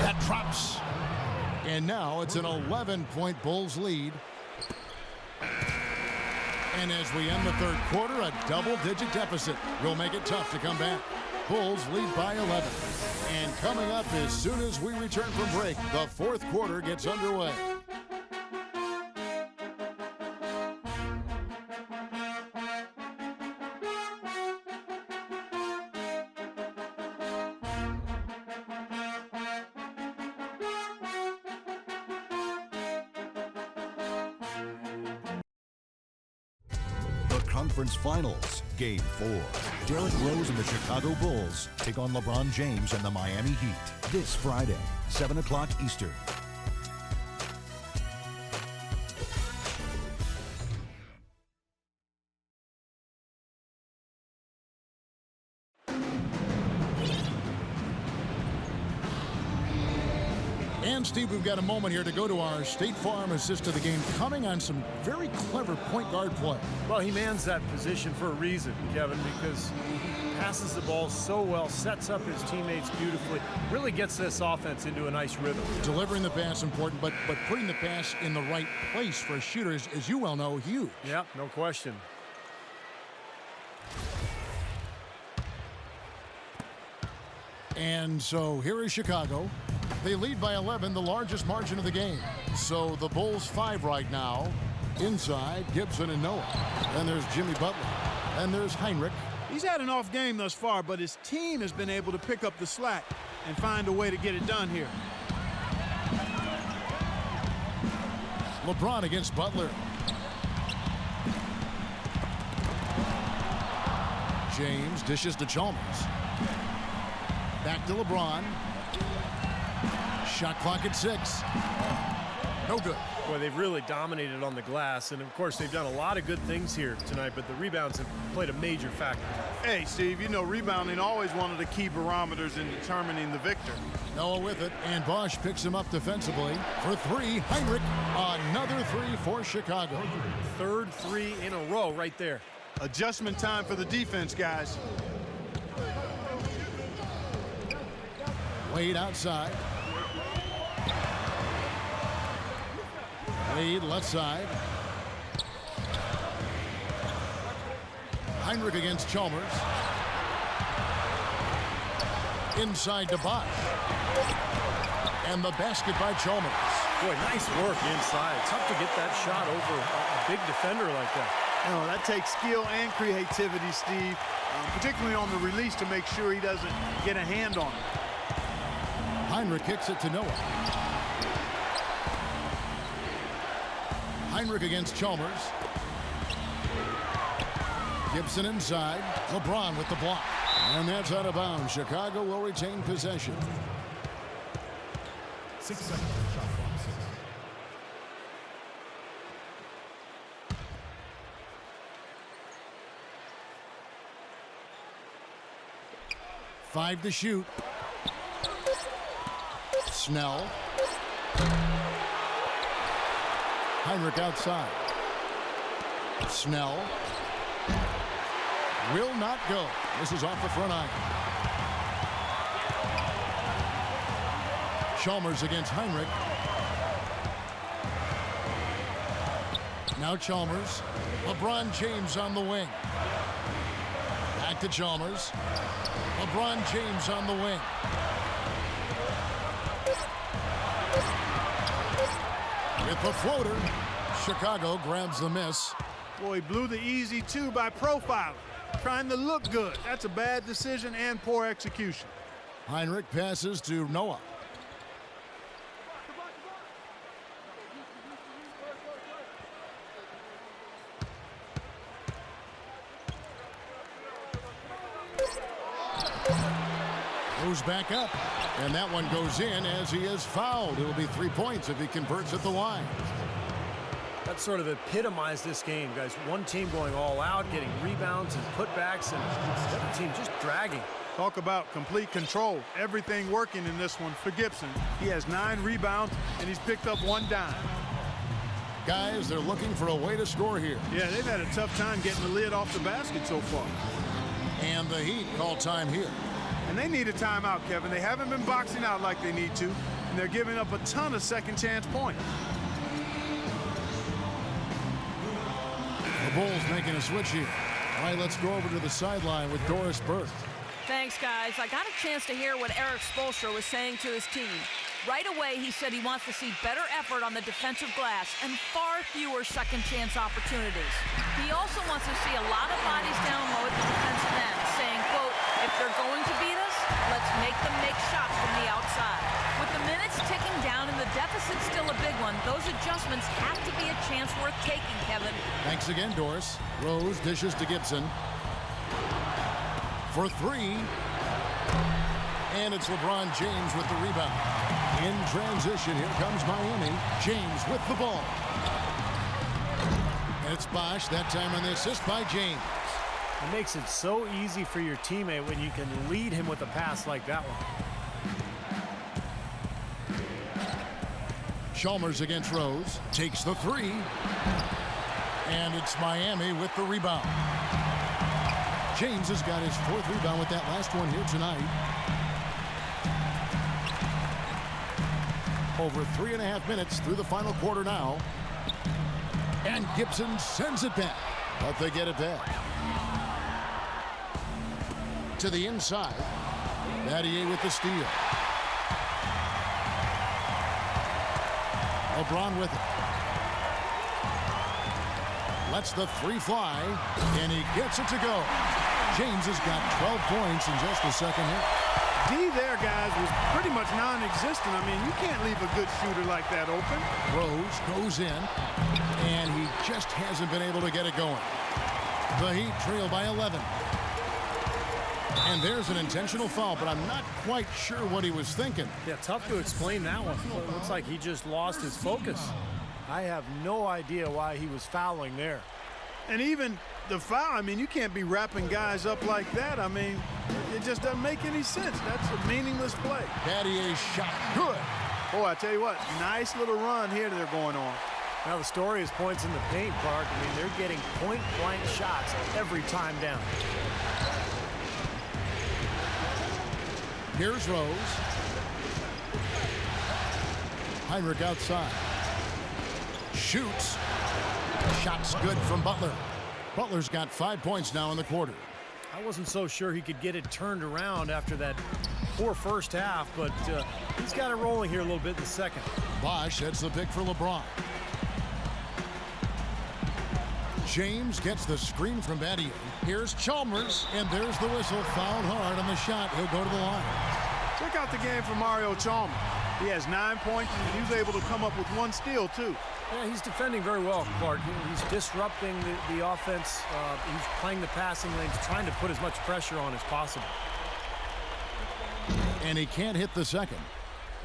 B: That drops. And now it's an 11-point Bulls lead. And as we end the third quarter, a double-digit deficit will make it tough to come back. Bulls lead by 11. And coming up as soon as we return from break, the fourth quarter gets underway.
G: Conference Finals, Game 4. Derrick Rose and the Chicago Bulls take on LeBron James and the Miami Heat this Friday, 7 o'clock Eastern.
B: And Steve, we've got a moment here to go to our State Farm assist of the game, coming on some very clever point guard play.
C: Well, he mans that position for a reason, Kevin, because he passes the ball so well, sets up his teammates beautifully, really gets this offense into a nice rhythm.
B: Delivering the pass important, but putting the pass in the right place for a shooter is, as you well know, huge.
C: Yep, no question.
B: And so here is Chicago. They lead by 11, the largest margin of the game. So the Bulls 5 right now. Inside, Gibson and Noah. Then there's Jimmy Butler. And there's Heinrich.
D: He's had an off game thus far, but his team has been able to pick up the slack and find a way to get it done here.
B: LeBron against Butler. James dishes to Chalmers. Back to LeBron. Shot clock at 6. No good.
C: Boy, they've really dominated on the glass, and of course they've done a lot of good things here tonight, but the rebounds have played a major factor.
D: Hey, Steve, you know rebounding always one of the key barometers in determining the victor.
B: Noah with it, and Bosch picks him up defensively. For three, Heinrich, another three for Chicago.
C: Third three in a row right there.
D: Adjustment time for the defense, guys.
B: Wade outside. Wade left side. Heinrich against Chalmers. Inside to Bosch. And the basket by Chalmers.
C: Boy, nice work inside. Tough to get that shot over a big defender like that.
D: No, that takes skill and creativity, Steve, particularly on the release to make sure he doesn't get a hand on it.
B: Heinrich kicks it to Noah. Heinrich against Chalmers. Gibson inside. LeBron with the block. And that's out of bounds. Chicago will retain possession.
F: 6 seconds. Shot clock.
B: 5 to shoot. Snell. Heinrich outside. Snell. Will not go. This is off the front iron. Chalmers against Heinrich. Now Chalmers. LeBron James on the wing. Back to Chalmers. LeBron James on the wing. With the floater, Chicago grabs the miss.
D: Boy, he blew the easy two by profiling, trying to look good. That's a bad decision and poor execution.
B: Heinrich passes to Noah. Goes back up, and that one goes in as he is fouled. It'll be 3 points if he converts at the line.
C: That sort of epitomized this game, guys. One team going all out, getting rebounds and putbacks, and the other team just dragging.
D: Talk about complete control. Everything working in this one for Gibson. He has 9 rebounds, and he's picked up 1 dime.
B: Guys, they're looking for a way to score here.
D: Yeah, they've had a tough time getting the lid off the basket so far.
B: And the Heat call time here.
D: And they need a timeout, Kevin. They haven't been boxing out like they need to, and they're giving up a ton of second-chance points.
B: The Bulls making a switch here. All right, let's go over to the sideline with Doris Burke.
E: Thanks, guys. I got a chance to hear what Eric Spoelstra was saying to his team. Right away, he said he wants to see better effort on the defensive glass and far fewer second-chance opportunities. He also wants to see a lot of bodies down low at the defensive end, saying, quote, if they're going to beat us, let's make them make shots from the outside. With the minutes ticking down and the deficit still a big one, those adjustments have to be a chance worth taking, Kevin.
B: Thanks again, Doris. Rose dishes to Gibson. For 3. And it's LeBron James with the rebound. In transition, here comes Miami. James with the ball. And it's Bosch, that time on the assist by James.
C: It makes it so easy for your teammate when you can lead him with a pass like that one.
B: Chalmers against Rose. Takes the 3. And it's Miami with the rebound. James has got his 4th rebound with that last one here tonight. Over 3.5 minutes through the final quarter now. And Gibson sends it back. But they get it back. To the inside. Battier with the steal. LeBron with it. Lets the 3 fly. And he gets it to go. James has got 12 points in just the second hit.
D: D there, guys, was pretty much non-existent. I mean, you can't leave a good shooter like that open.
B: Rose goes in, and he just hasn't been able to get it going. The Heat trail by 11. And there's an intentional foul, but I'm not quite sure what he was thinking.
C: Yeah, tough to explain that one. It looks like he just lost his focus. I have no idea why he was fouling there.
D: And even the foul, I mean, you can't be wrapping guys up like that. I mean, it just doesn't make any sense. That's a meaningless play.
B: Battier's shot, good.
D: Boy, I tell you what, nice little run here that they're going on.
C: Now the story is points in the paint, Clark. I mean, they're getting point-blank shots every time down.
B: Here's Rose. Heinrich outside. Shoots. Shot's good from Butler. Butler's got 5 points now in the quarter.
C: I wasn't so sure he could get it turned around after that poor first half, but he's got it rolling here a little bit in the second.
B: Bosch heads the pick for LeBron. James gets the screen from Battier. Here's Chalmers, and there's the whistle. Fouled hard on the shot. He'll go to the line.
D: Check out the game for Mario Chalmers. He has 9 points, and he was able to come up with 1 steal, too.
C: Yeah, he's defending very well, Clark. He's disrupting the offense. He's playing the passing lanes, trying to put as much pressure on as possible.
B: And he can't hit the second.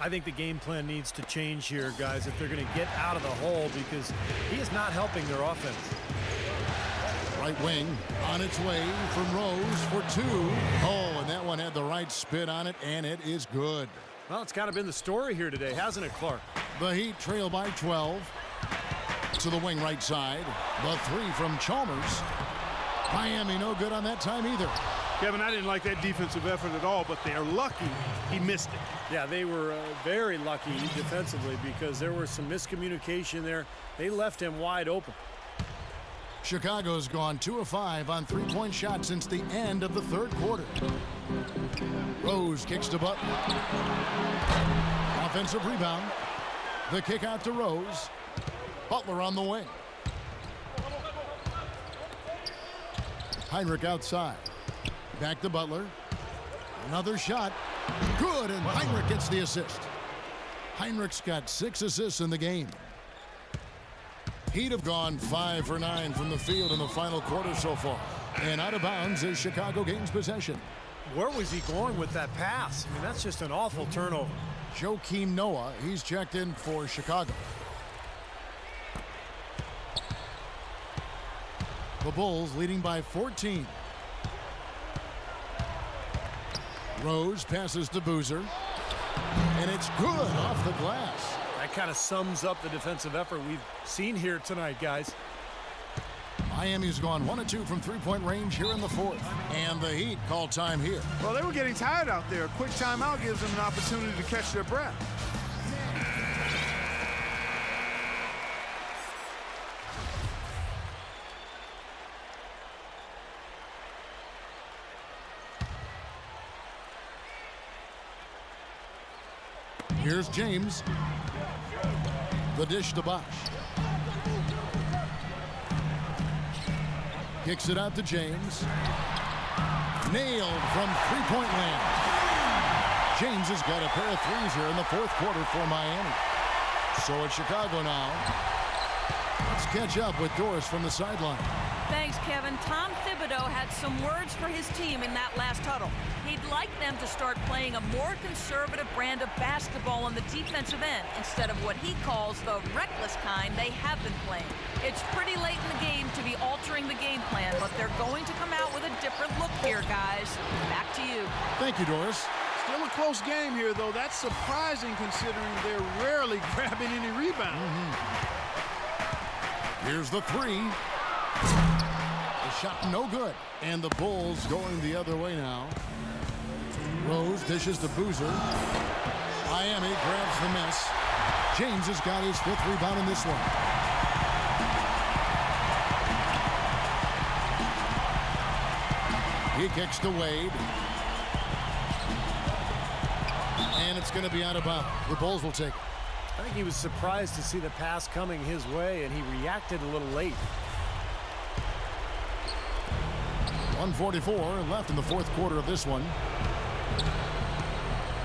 C: I think the game plan needs to change here, guys, if they're going to get out of the hole, because he is not helping their offense.
B: Right wing on its way from Rose for 2. Oh, and that one had the right spin on it, and it is good.
C: Well, it's kind of been the story here today, hasn't it, Clark?
B: The Heat trail by 12. To the wing right side. The 3 from Chalmers. Miami no good on that time either.
D: Kevin, I didn't like that defensive effort at all, but they're lucky he missed it.
C: Yeah, they were very lucky defensively because there was some miscommunication there. They left him wide open.
B: Chicago's gone 2 of 5 on 3-point shots since the end of the third quarter. Rose kicks to Butler. Offensive rebound. The kick out to Rose. Butler on the wing. Heinrich outside. Back to Butler. Another shot. Good, and Heinrich gets the assist. Heinrich's got 6 assists in the game. Heat have gone 5 for 9 from the field in the final quarter so far. And out of bounds is Chicago gains possession.
C: Where was he going with that pass? I mean, that's just an awful turnover.
B: Joakim Noah, he's checked in for Chicago. The Bulls leading by 14. Rose passes to Boozer. And it's good off the glass.
C: That kind of sums up the defensive effort we've seen here tonight, guys.
B: Miami's gone 1 of 2 from 3-point range here in the fourth. And the Heat call time here.
D: Well, they were getting tired out there. A quick timeout gives them an opportunity to catch their breath.
B: Here's James. The dish to Bosch. Kicks it out to James. Nailed from 3-point land. James has got a pair of threes here in the fourth quarter for Miami. So it's Chicago now. Let's catch up with Doris from the sideline.
E: Thanks, Kevin. Tom Thibodeau had some words for his team in that last huddle. He'd like them to start playing a more conservative brand of basketball on the defensive end instead of what he calls the reckless kind they have been playing. It's pretty late in the game to be altering the game plan, but they're going to come out with a different look here, guys. Back to you.
B: Thank you, Doris.
D: Still a close game here, though. That's surprising considering they're rarely grabbing any rebounds.
B: Here's the 3. The shot no good. And the Bulls going the other way now. Rose dishes to Boozer. Miami grabs the miss. James has got his 5th rebound in this one. He kicks to Wade. And it's going to be out of bounds. The Bulls will take it.
C: I think he was surprised to see the pass coming his way, and he reacted a little late.
B: 1:44 left in the fourth quarter of this one.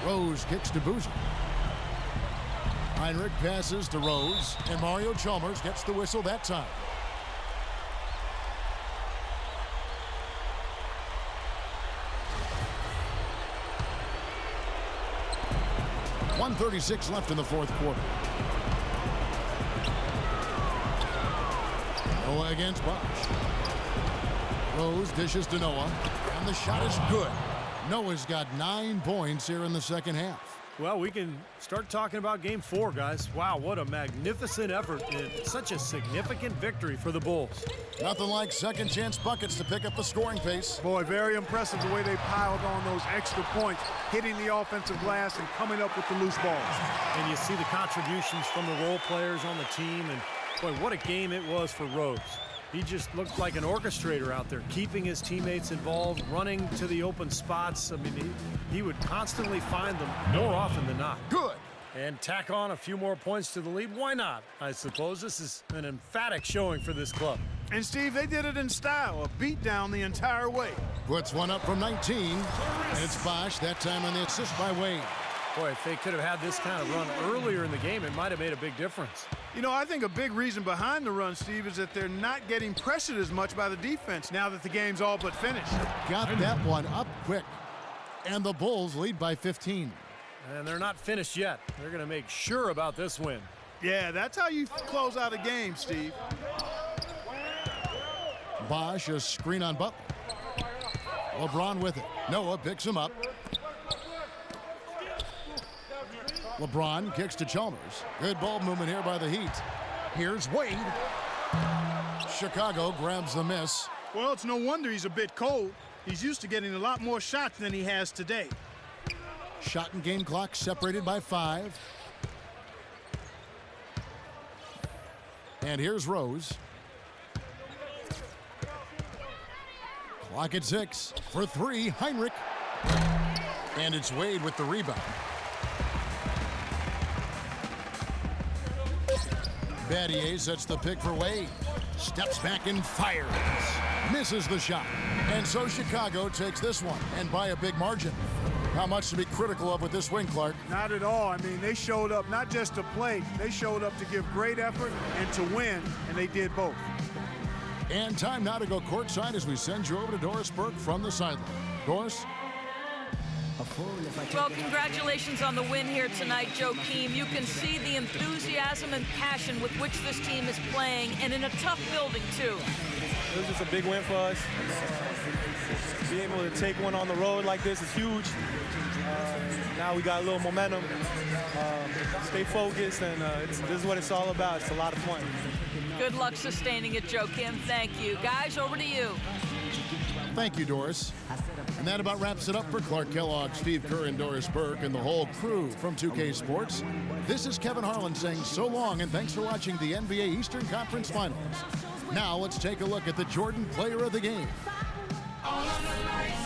B: Rose kicks to Boozer. Heinrich passes to Rose, and Mario Chalmers gets the whistle that time. .136 left in the fourth quarter. Noah against Bosch. Rose dishes to Noah, and the shot is good. Noah's got 9 points here in the second half.
C: Well, we can start talking about game 4, guys. Wow, what a magnificent effort and such a significant victory for the Bulls.
B: Nothing like second chance buckets to pick up the scoring pace.
D: Boy, very impressive the way they piled on those extra points, hitting the offensive glass and coming up with the loose balls.
C: And you see the contributions from the role players on the team, and boy, what a game it was for Rose. He just looked like an orchestrator out there, keeping his teammates involved, running to the open spots. I mean, he would constantly find them more often than not.
B: Good.
C: And tack on a few more points to the lead. Why not? I suppose this is an emphatic showing for this club.
D: And, Steve, they did it in style, a beatdown the entire way.
B: Puts one up from 19, and it's Bosch, that time on the assist by Wayne.
C: Boy, if they could have had this kind of run earlier in the game, it might have made a big difference.
D: You know, I think a big reason behind the run, Steve, is that they're not getting pressured as much by the defense now that the game's all but finished.
B: Got that one up quick. And the Bulls lead by 15.
C: And they're not finished yet. They're going to make sure about this win.
D: Yeah, that's how you close out a game, Steve.
B: Bosch, a screen on Butler. LeBron with it. Noah picks him up. LeBron kicks to Chalmers. Good ball movement here by the Heat. Here's Wade. Chicago grabs the miss.
D: Well, it's no wonder he's a bit cold. He's used to getting a lot more shots than he has today.
B: Shot and game clock separated by 5. And here's Rose. Clock at 6. For 3, Heinrich. And it's Wade with the rebound. Battier sets the pick for Wade. Steps back and fires. Misses the shot. And so Chicago takes this one, and by a big margin. How much to be critical of with this win, Clark?
D: Not at all. I mean, they showed up not just to play. They showed up to give great effort and to win, and they did both.
B: And time now to go courtside as we send you over to Doris Burke from the sideline. Doris?
E: Well, congratulations on the win here tonight, Joakim. You can see the enthusiasm and passion with which this team is playing, and in a tough building, too.
J: It was just a big win for us. Being able to take one on the road like this is huge. Now we got a little momentum. Stay focused, and this is what it's all about. It's a lot of fun.
E: Good luck sustaining it, Joakim. Thank you. Guys, over to you.
B: Thank you, Doris. And that about wraps it up for Clark Kellogg, Steve Kerr, and Doris Burke, and the whole crew from 2K Sports. This is Kevin Harlan saying so long, and thanks for watching the NBA Eastern Conference Finals. Now let's take a look at the Jordan Player of the Game.
A: All of the lights